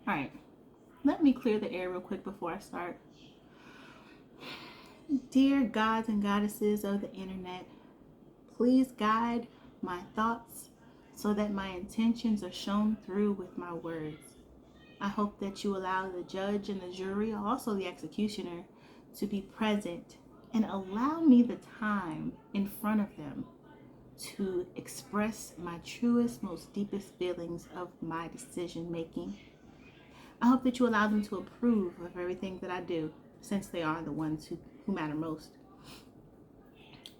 All right, let me clear the air real quick before I start. Dear gods and goddesses of the internet, please guide my thoughts so that my intentions are shown through with my words. I hope that you allow the judge and the jury, also the executioner, to be present and allow me the time in front of them to express my truest, most deepest feelings of my decision making. I hope that you allow them to approve of everything that I do, since they are the ones who matter most.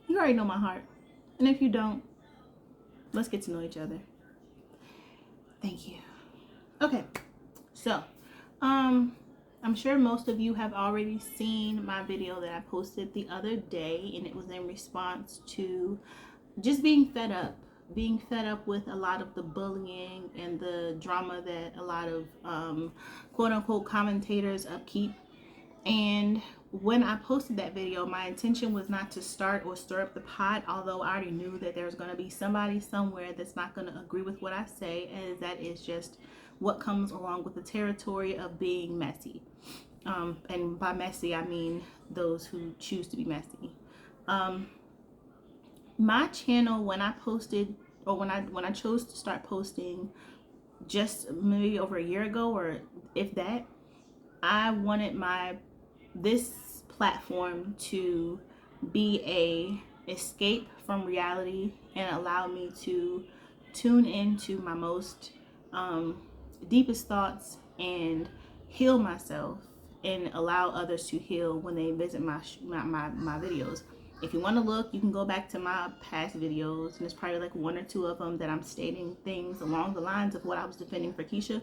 You already know my heart. And if you don't, let's get to know each other. Thank you. Okay, so I'm sure most of you have already seen my video that I posted the other day, and it was in response to just being fed up with a lot of the bullying and the drama that a lot of quote unquote commentators upkeep. And when I posted that video, my intention was not to start or stir up the pot, although I already knew that there's going to be somebody somewhere that's not going to agree with what I say, and that is just what comes along with the territory of being messy. And by messy, I mean those who choose to be messy. My channel, when I posted, or when I chose to start posting just maybe over a year ago, or if that, I wanted this platform to be a escape from reality and allow me to tune into my most deepest thoughts and heal myself, and allow others to heal when they visit my videos. If you want to look, you can go back to my past videos, and there's probably like one or two of them that I'm stating things along the lines of what I was defending for Keesha.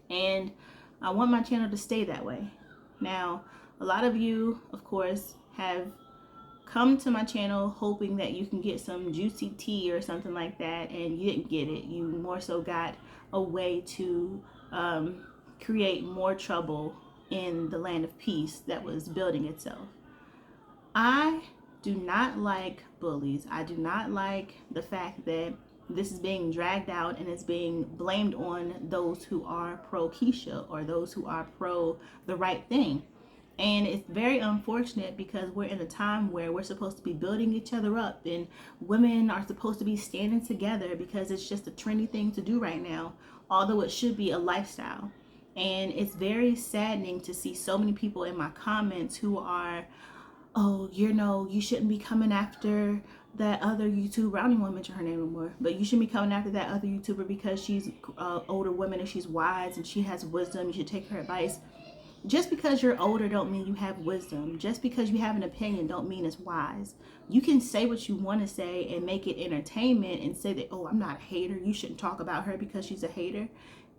And I want my channel to stay that way. Now, a lot of you, of course, have come to my channel hoping that you can get some juicy tea or something like that, and you didn't get it. You more so got a way to create more trouble in the land of peace that was building itself. I do not like bullies. I do not like the fact that this is being dragged out and it's being blamed on those who are pro Keesha or those who are pro the right thing. And it's very unfortunate because we're in a time where we're supposed to be building each other up, and women are supposed to be standing together because it's just a trendy thing to do right now, although it should be a lifestyle. And it's very saddening to see so many people in my comments who are, oh, you shouldn't be coming after that other YouTuber. I don't even want to mention her name anymore, but you shouldn't be coming after that other YouTuber because she's older woman and she's wise and she has wisdom. You should take her advice. Just because you're older don't mean you have wisdom. Just because you have an opinion don't mean it's wise. You can say what you want to say and make it entertainment and say that, oh, I'm not a hater, you shouldn't talk about her because she's a hater.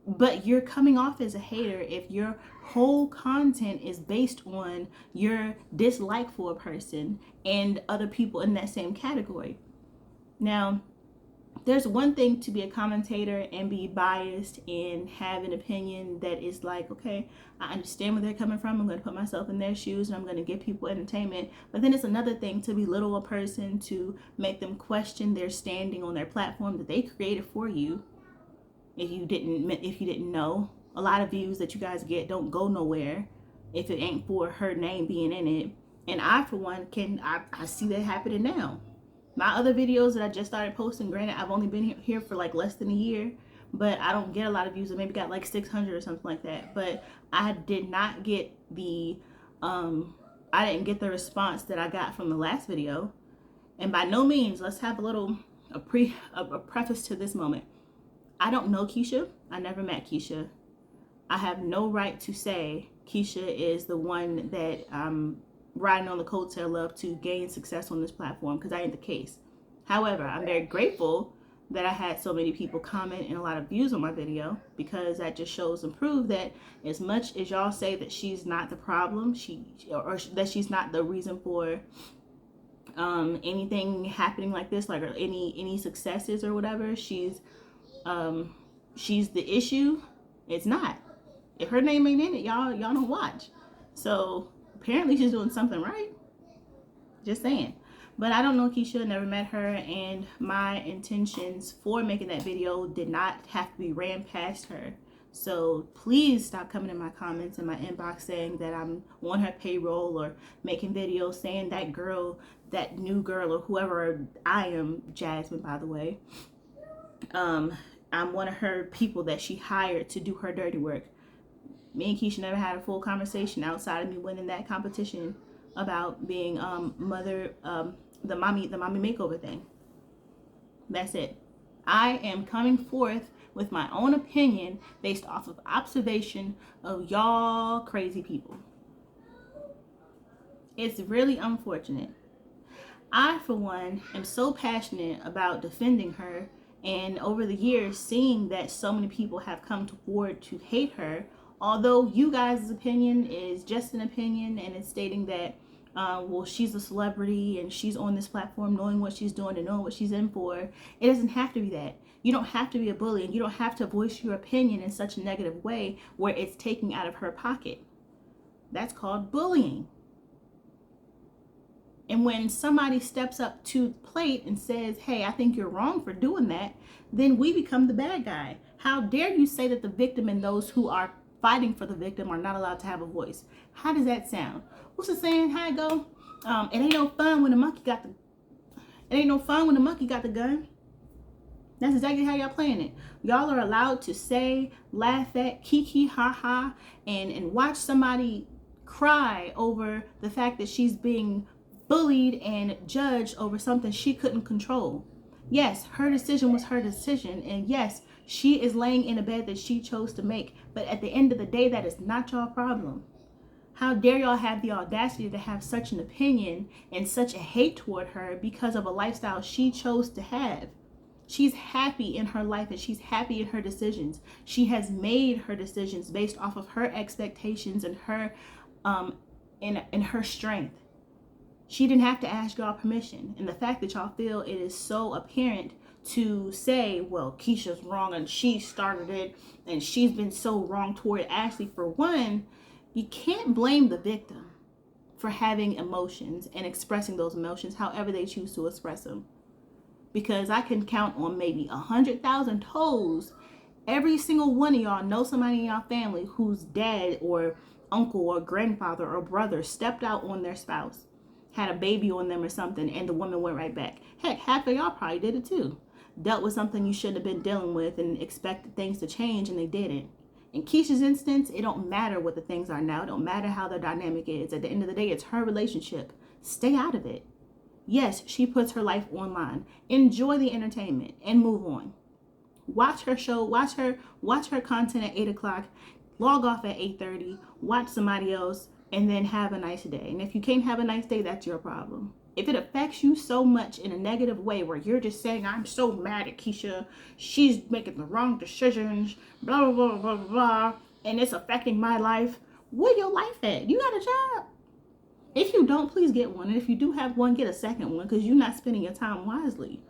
But you're coming off as a hater if your whole content is based on your dislike for a person and other people in that same category. Now, there's one thing to be a commentator and be biased and have an opinion that is like, okay, I understand where they're coming from. I'm going to put myself in their shoes and I'm going to give people entertainment. But then it's another thing to belittle a person, to make them question their standing on their platform that they created for you. If you didn't know, a lot of views that you guys get don't go nowhere if it ain't for her name being in it. And I, for one, I see that happening now. My other videos that I just started posting, granted, I've only been here for like less than a year, but I don't get a lot of views. I maybe got like 600 or something like that. But I did not get I didn't get the response that I got from the last video. And by no means, let's have a preface to this moment. I don't know Keesha. I never met Keesha. I have no right to say Keesha is the one that I'm riding on the coattail of to gain success on this platform, because that ain't the case. However, I'm very grateful that I had so many people comment and a lot of views on my video, because that just shows and proves that as much as y'all say that she's not the problem, or that she's not the reason for anything happening like this, like, or any successes or whatever, she's the issue. It's not. If her name ain't in it, y'all don't watch. So apparently she's doing something right. Just saying. But I don't know Keesha, never met her, and my intentions for making that video did not have to be ran past her So please stop coming in my comments in my inbox saying that I'm on her payroll or making videos saying that girl, that new girl, or whoever I am, Jasmine, by the way. I'm one of her people that she hired to do her dirty work. Me and Keesha never had a full conversation outside of me winning that competition about being the mommy makeover thing. That's it. I am coming forth with my own opinion based off of observation of y'all crazy people. It's really unfortunate. I, for one, am so passionate about defending her, and over the years, seeing that so many people have come forward to hate her, although you guys' opinion is just an opinion and it's stating that, well, she's a celebrity and she's on this platform knowing what she's doing and knowing what she's in for. It doesn't have to be that. You don't have to be a bully, and you don't have to voice your opinion in such a negative way where it's taking out of her pocket. That's called bullying. And when somebody steps up to the plate and says, hey, I think you're wrong for doing that, then we become the bad guy. How dare you say that the victim and those who are fighting for the victim are not allowed to have a voice? How does that sound? What's the saying? How it go? It ain't no fun when the monkey got the gun. That's exactly how y'all playing it. Y'all are allowed to say, laugh at, kiki, ha ha, and watch somebody cry over the fact that she's being bullied and judged over something she couldn't control. Yes, her decision was her decision, and yes, she is laying in a bed that she chose to make, but at the end of the day, that is not your problem. How dare y'all have the audacity to have such an opinion and such a hate toward her because of a lifestyle she chose to have? She's happy in her life and she's happy in her decisions. She has made her decisions based off of her expectations and her and her strength. She didn't have to ask y'all permission. And the fact that y'all feel it is so apparent to say, well, Keisha's wrong and she started it and she's been so wrong toward Ashley. For one, you can't blame the victim for having emotions and expressing those emotions however they choose to express them. Because I can count on maybe 100,000 toes. Every single one of y'all know somebody in y'all family whose dad or uncle or grandfather or brother stepped out on their spouse, had a baby on them or something, and the woman went right back. Heck, half of y'all probably did it too. Dealt with something you shouldn't have been dealing with and expected things to change, and they didn't. In Keisha's instance, it don't matter what the things are now. It don't matter how the dynamic is. At the end of the day, it's her relationship. Stay out of it. Yes, she puts her life online. Enjoy the entertainment and move on. Watch her show, watch her content at 8 o'clock, log off at 8:30, watch somebody else, and then have a nice day. And if you can't have a nice day, that's your problem. If it affects you so much in a negative way where you're just saying, I'm so mad at Keisha, she's making the wrong decisions, blah, blah, blah, blah, blah, and it's affecting my life, where your life at? You got a job? If you don't, please get one. And if you do have one, get a second one, because you're not spending your time wisely.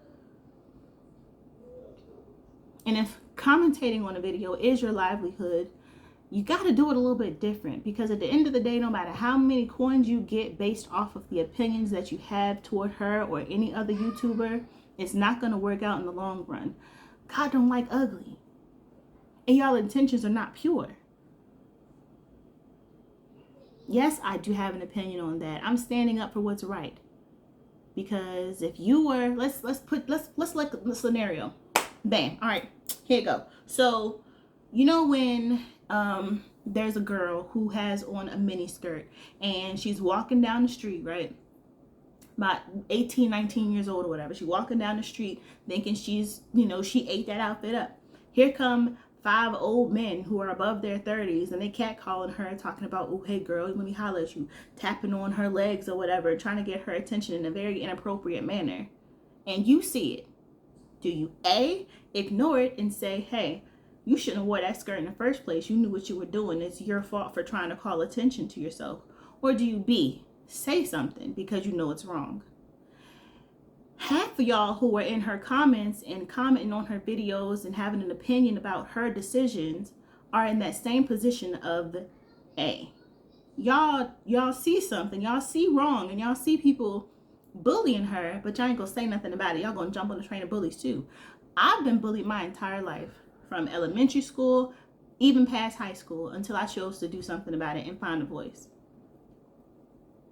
And if commentating on a video is your livelihood, you got to do it a little bit different, because at the end of the day, no matter how many coins you get based off of the opinions that you have toward her or any other YouTuber, it's not going to work out in the long run. God don't like ugly. And y'all intentions are not pure. Yes, I do have an opinion on that. I'm standing up for what's right. Because if you were, let's look at the scenario. Bam. All right, here you go. So, you know when there's a girl who has on a mini skirt and she's walking down the street, right? About 18, 19 years old or whatever. She's walking down the street thinking she's, she ate that outfit up. Here come 5 old men who are above their 30s, and they catcalling her, talking about, oh, hey girl, let me holler at you, tapping on her legs or whatever, trying to get her attention in a very inappropriate manner. And you see it. Do you A, ignore it and say, hey, you shouldn't have wore that skirt in the first place. You knew what you were doing. It's your fault for trying to call attention to yourself. Or do you B, say something because you know it's wrong? Half of y'all who are in her comments and commenting on her videos and having an opinion about her decisions are in that same position of A. Y'all see something. Y'all see wrong, and y'all see people bullying her, but y'all ain't gonna say nothing about it. Y'all gonna jump on the train of bullies too. I've been bullied my entire life, from elementary school, even past high school, until I chose to do something about it and find a voice.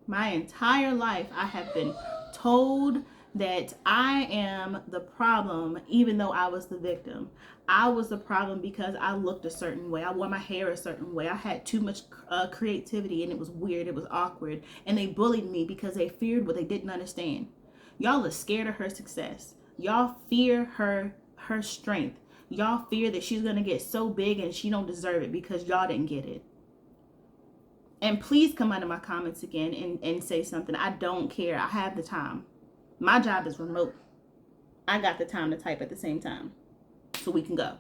My entire life, I have been told that I am the problem, even though I was the victim. I was the problem because I looked a certain way. I wore my hair a certain way. I had too much creativity, and it was weird. It was awkward. And they bullied me because they feared what they didn't understand. Y'all are scared of her success. Y'all fear her strength. Y'all fear that she's going to get so big and she don't deserve it because y'all didn't get it. And please come under my comments again and say something. I don't care. I have the time. My job is remote. I got the time to type at the same time. So we can go.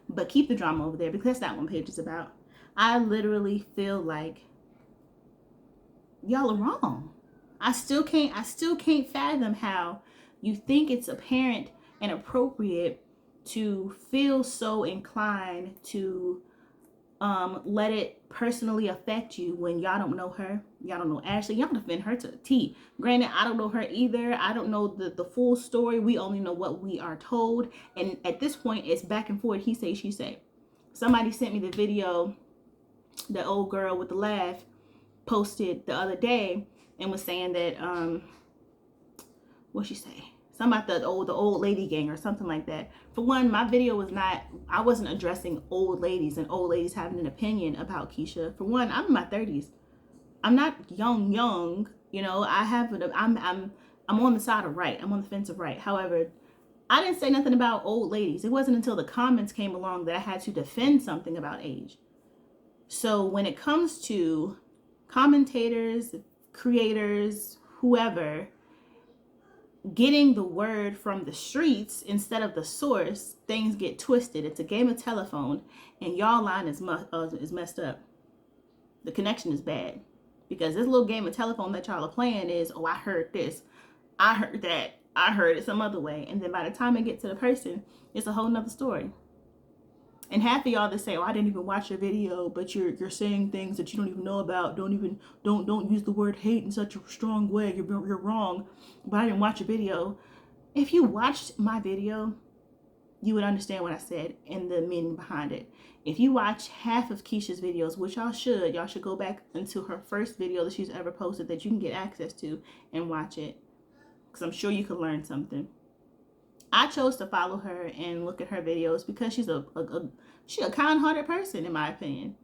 But keep the drama over there, because that's not what my page is about. I literally feel like y'all are wrong. I still can't fathom how you think it's apparent and appropriate to feel so inclined to let it personally affect you when y'all don't know her. Y'all don't know Ashley. Y'all defend her to the T. Granted, I don't know her either. I don't know the full story. We only know what we are told. And at this point, it's back and forth. He say, she say. Somebody sent me the video the old girl with the laugh posted the other day and was saying that, what'd she say? Something about the old lady gang or something like that. For one, my video was not, I wasn't addressing old ladies and old ladies having an opinion about Keesha. For one, I'm in my 30s. I'm not young, you know. I'm on the side of right. I'm on the fence of right. However, I didn't say nothing about old ladies. It wasn't until the comments came along that I had to defend something about age. So when it comes to commentators, creators, whoever, getting the word from the streets instead of the source, things get twisted. It's a game of telephone, and y'all line is messed up. The connection is bad, because this little game of telephone that y'all are playing is, oh, I heard this, I heard that, I heard it some other way, and then by the time it gets to the person, it's a whole nother story. And half of y'all that say, oh, I didn't even watch your video, but you're saying things that you don't even know about. Don't use the word hate in such a strong way. You're wrong. But I didn't watch your video. If you watched my video, you would understand what I said and the meaning behind it. If you watch half of Keesha's videos, which y'all should go back into her first video that she's ever posted that you can get access to and watch it, because I'm sure you could learn something. I chose to follow her and look at her videos because she's a kind-hearted person, in my opinion.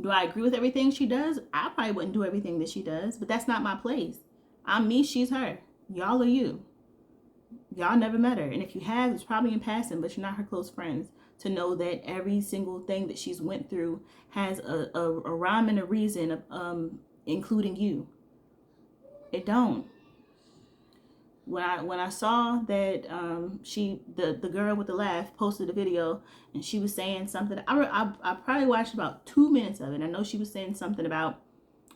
Do I agree with everything she does? I probably wouldn't do everything that she does, but that's not my place. I'm me, she's her. Y'all are you. Y'all never met her. And if you have, it's probably in passing, but you're not her close friends to know that every single thing that she's went through has a rhyme and a reason, including you. It don't. When I saw that the girl with the laugh posted a video and she was saying something, I probably watched about 2 minutes of it. I know she was saying something about,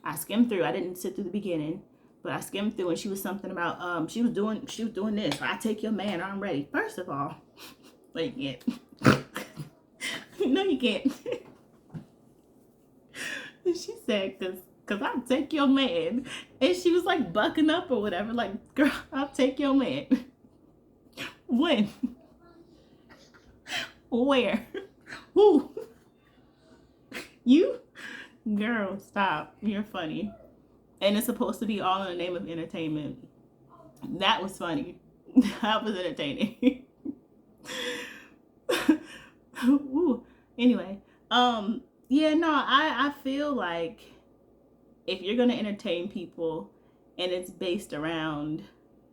I skimmed through. I didn't sit through the beginning, but I skimmed through, and she was something about she was doing this. I take your man, I'm ready. First of all, no, you can't. No, you can't. She said, because I'll take your man. And she was like bucking up or whatever. Like, girl, I'll take your man. When? Where? Who? You? Girl, stop. You're funny. And it's supposed to be all in the name of entertainment. That was funny. That was entertaining. Ooh. Anyway, yeah, no, I feel like if you're going to entertain people and it's based around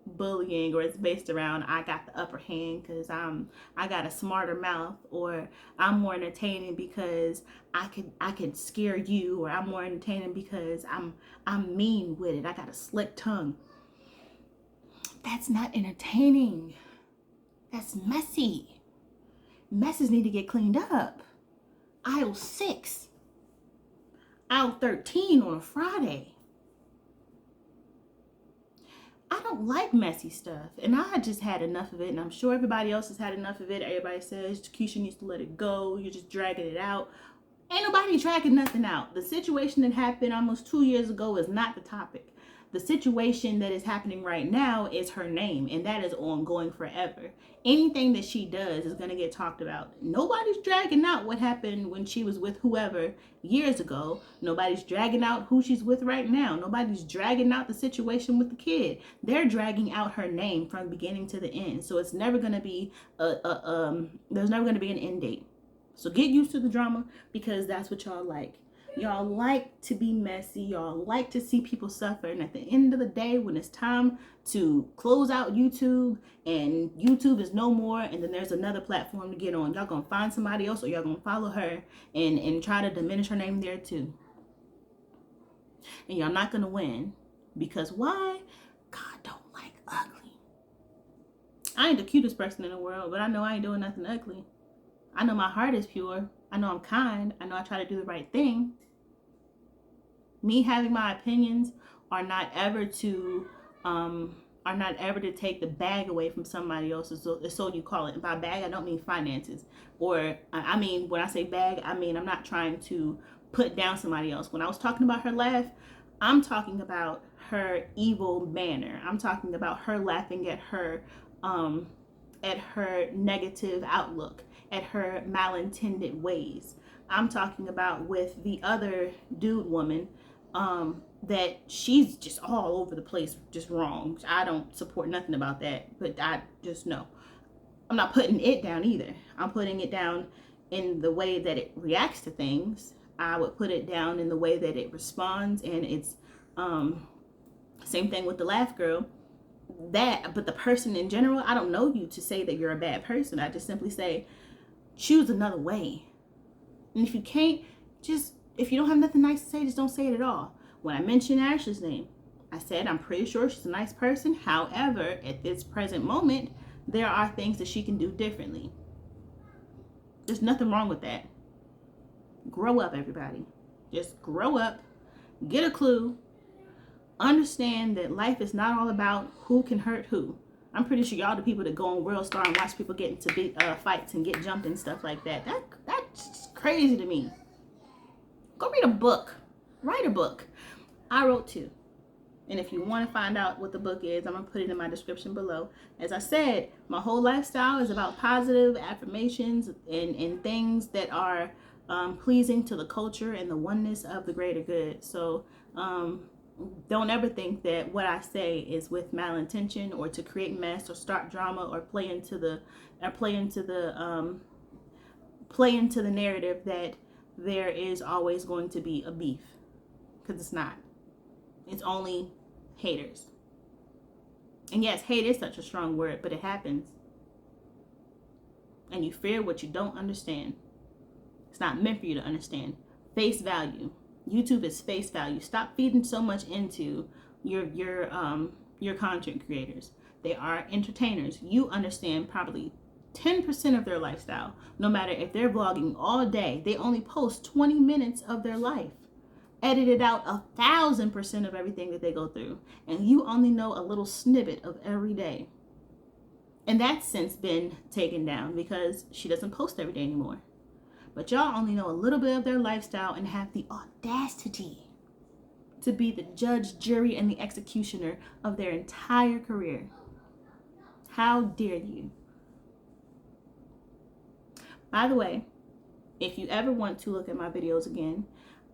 bullying, or it's based around I got the upper hand because I got a smarter mouth, or I'm more entertaining because I could scare you, or I'm more entertaining because I'm mean with it, I got a slick tongue, that's not entertaining. That's messy. Messes need to get cleaned up. Aisle 6. Aisle 13 on a Friday. I don't like messy stuff, and I just had enough of it, and I'm sure everybody else has had enough of it. Everybody says Keesha needs to let it go. You're just dragging it out. Ain't nobody dragging nothing out. The situation that happened almost 2 years ago is not the topic. The situation that is happening right now is her name, and that is ongoing forever. Anything that she does is going to get talked about. Nobody's dragging out what happened when she was with whoever years ago. Nobody's dragging out who she's with right now. Nobody's dragging out the situation with the kid. They're dragging out her name from beginning to the end. So it's never going to be there's never going to be an end date. So get used to the drama, because that's what y'all like. Y'all like to be messy. Y'all like to see people suffer. And at the end of the day, when it's time to close out YouTube and YouTube is no more, and then there's another platform to get on, y'all gonna find somebody else, or y'all gonna follow her and try to diminish her name there too. And y'all not gonna win. Because why? God don't like ugly. I ain't the cutest person in the world, but I know I ain't doing nothing ugly. I know my heart is pure. I know I'm kind. I know I try to do the right thing. Me having my opinions are not ever to take the bag away from somebody else's. So you call it. And by bag, I don't mean finances. Or I mean, when I say bag, I mean I'm not trying to put down somebody else. When I was talking about her laugh, I'm talking about her evil manner. I'm talking about her laughing at her negative outlook, at her malintended ways. I'm talking about with the other dude woman, that she's just all over the place, just wrong. I don't support nothing about that, but I just know. I'm not putting it down either. I'm putting it down in the way that it reacts to things. I would put it down in the way that it responds, and it's same thing with the laugh girl. But the person in general, I don't know you to say that you're a bad person. I just simply say, choose another way. And if you can't, if you don't have nothing nice to say, just don't say it at all. When I mentioned Ashley's name, I said I'm pretty sure she's a nice person. However, at this present moment, there are things that she can do differently. There's nothing wrong with that. Grow up, everybody. Just grow up, get a clue, understand that life is not all about who can hurt who. I'm pretty sure y'all the people that go on World Star and watch people get into big fights and get jumped and stuff like that. That's crazy to me. Go read a book. Write a book. I wrote 2. And if you want to find out what the book is, I'm going to put it in my description below. As I said, my whole lifestyle is about positive affirmations and things that are pleasing to the culture and the oneness of the greater good. So don't ever think that what I say is with malintention or to create mess or start drama or play into the narrative that there is always going to be a beef, because it's not. It's only haters. And yes, hate is such a strong word, but it happens. And you fear what you don't understand. It's not meant for you to understand. Face value. YouTube is face value. Stop feeding so much into your content creators. They are entertainers. You understand probably 10% of their lifestyle. No matter if they're vlogging all day, they only post 20 minutes of their life. Edited out 1,000% of everything that they go through. And you only know a little snippet of every day. And that's since been taken down because she doesn't post every day anymore. But y'all only know a little bit of their lifestyle and have the audacity to be the judge, jury, and the executioner of their entire career. How dare you? By the way, if you ever want to look at my videos again,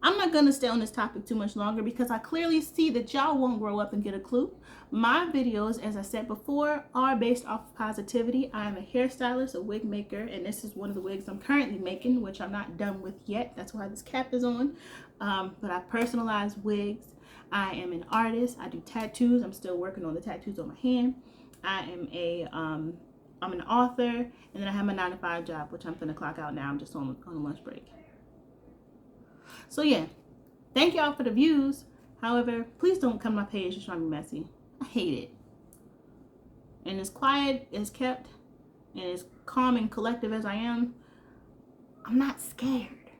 I'm not going to stay on this topic too much longer because I clearly see that y'all won't grow up and get a clue. My videos, as I said before, are based off of positivity. I am a hairstylist, a wig maker, and this is one of the wigs I'm currently making, which I'm not done with yet. That's why this cap is on. But I personalize wigs. I am an artist. I do tattoos. I'm still working on the tattoos on my hand. I'm an author, and then I have my 9-to-5 job, which I'm gonna clock out now. I'm just on a lunch break. So yeah, thank y'all for the views. However, please don't come to my page and try to be messy. I hate it. And as quiet as kept and as calm and collective as I am, I'm not scared.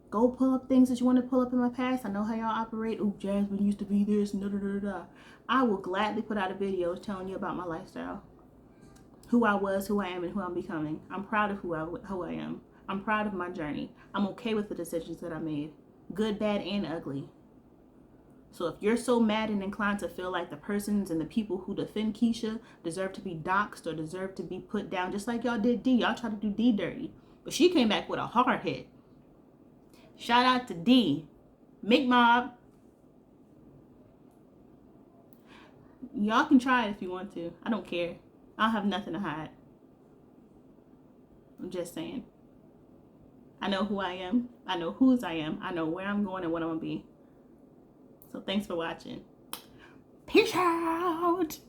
Go pull up things that you want to pull up in my past. I know how y'all operate. Oh, Jasmine used to be this, and da da da da. I will gladly put out a video telling you about my lifestyle. Who I was, who I am, and who I'm becoming. I'm proud of who I am. I'm proud of my journey. I'm okay with the decisions that I made. Good, bad, and ugly. So if you're so mad and inclined to feel like the persons and the people who defend Keesha deserve to be doxxed or deserve to be put down, just like y'all did D. Y'all tried to do D dirty. But she came back with a hard hit. Shout out to D. Mick Mob. Y'all can try it if you want to. I don't care. I don't have nothing to hide. I'm just saying. I know who I am. I know whose I am. I know where I'm going and what I'm going to be. So thanks for watching. Peace out.